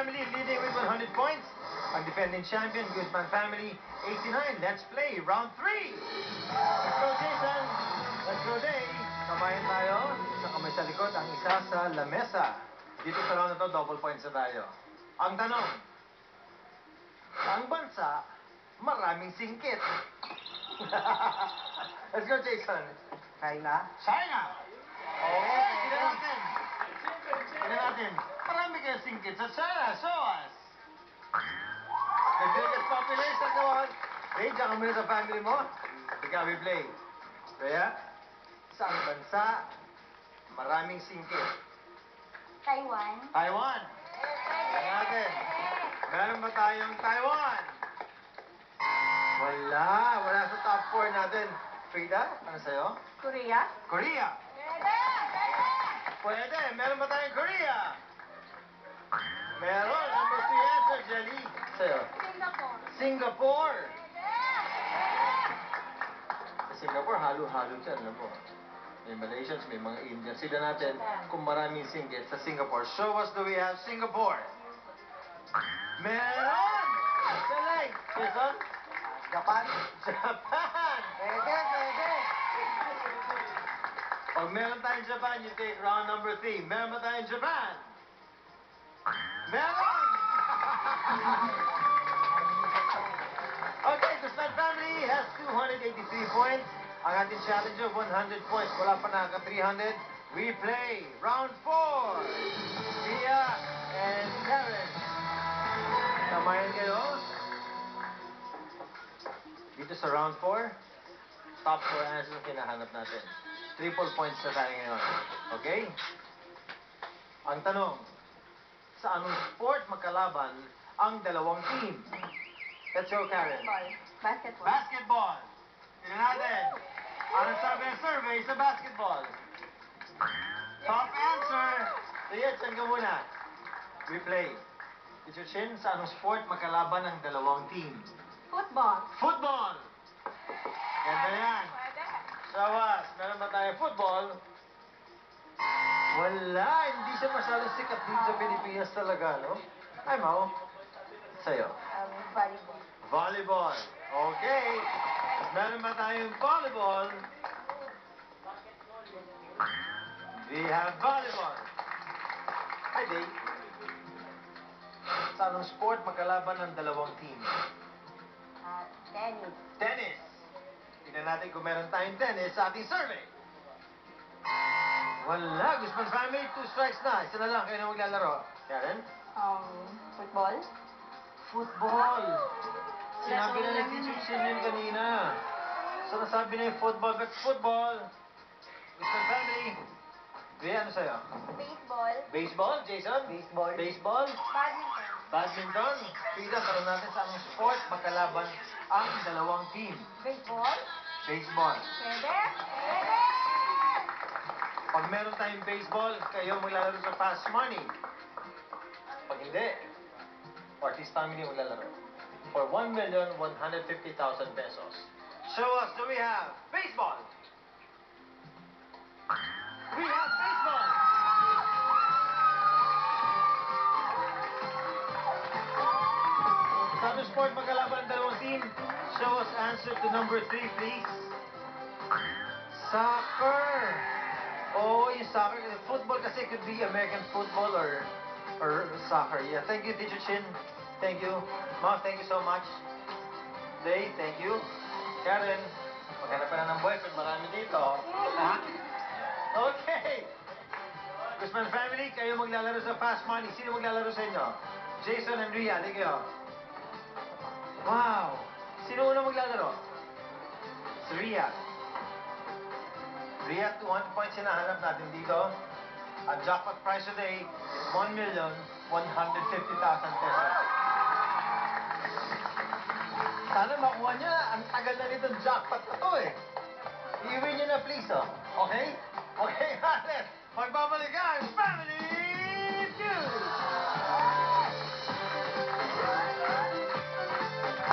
family leading with 100 points. Ang defending champion, Guzman family, 89. Let's play round 3. Let's go, Jason. Let's go, Day. Kamayan tayo. Sa kamay sa likod, ang isa sa lamesa. Dito sa round na to, double points na tayo. Ang tanong, ang bansa, maraming singkit. Let's go, Jason. China. China. Okay, tignan natin. Tignan natin. Marami kayong singkit sa China. Show us. The biggest population naman. Hey, diyan ka muna sa family mo. Ikaw, we play. Kaya, saang bansa, maraming singkit? Taiwan. Taiwan. Tignan natin. Meron ba tayong Taiwan? Wala. Wala sa top 4 natin. Frida, ano sa'yo? Korea. Korea. Pwede. Meron ba tayong Korea? Meron. Number 3 answer, Jelly. Sa'yo? Singapore. Singapore. Sa Singapore, halo-halo dyan, alam mo. May Malaysians, may mga Indians. Sila natin kung maraming singgit sa Singapore. Show us, do we have Singapore? Meron! Galing! Jason? Japan. Japan! Pwede. Pag meron tayong Japan, you take round number 3. Meron ba tayong Japan? Meron! Okay, Guzman family has 283 points. Ang ating challenger, 100 points. Wala pa nakaka-300. We play round 4. Tia and Karen. Samayan kayo. Dito sa round 4, top 4 answers ang hinahanap natin. Triple points na tayo ngayon. Okay? Ang tanong, sa anong sport magkalaban ang dalawang team? Let's go, Karen. Basketball. Basketball. Tignan natin. Anong sabi ng survey sa basketball? Top answer. Sige, dyan ka muna. We play. Teacher Chin, sa anong sport magkalaban ang dalawang team? Football. Football. Ganda yan. Pwede. Show us. Meron ba tayo football? Wala. Hindi siya masyadong sikat dito sa Pilipinas talaga, no? Ay, Mau. Sa'yo. Volleyball. Volleyball. Okay. Meron ba tayong volleyball? We have volleyball. Hi, Dave. Sa anong sport magkalaban ng dalawang team? Tennis. Tennis. Tignan natin kung meron tayong tennis sa ating survey. Wala. Guzman family, 2 strikes na. Isa na lang. Kayo na maglalaro. Karen? Football. Football. Sinabi na ni Teacher Chin yun kanina. So nasabi na yung football. But football. Guzman family. Bea, ano sa'yo? Baseball. Baseball, Jason? Baseball. Baseball? Badminton. Badminton? Frida, tanong natin sa anong sport magkalaban ang dalawang team. Baseball. Baseball. Pwede. Pag meron tayong baseball, kayo maglalaro sa fast money. Pag hindi, Ortiz family maglalaro. For 1,150,000 pesos. Show us, do we have baseball? We have baseball! Sa anong sport magkalaban ang dalawang team? Show us answer to number 3, please. Soccer! Oh, yung soccer. Football kasi could be American football or soccer. Yeah, thank you, Teacher Chin. Thank you. Ma, thank you so much. Day, thank you. Karen, maghanap ka na ng boyfriend. Marami dito. Ha? Okay. Guzman family, kayo maglalaro sa fast money. Sino maglalaro sa inyo? Jason and Rhea, halika kayo. Wow. Sino una maglalaro? Si Rhea. Rhea, 200 points hinahanap natin dito. Ang jackpot price today is 1,150,000 pesos. Sana makuha niya. Ang tagal na nitong jackpot na to eh. I-win niyo na please, oh. Okay? Okay, Hannes. Magbabalik ang Family Feud!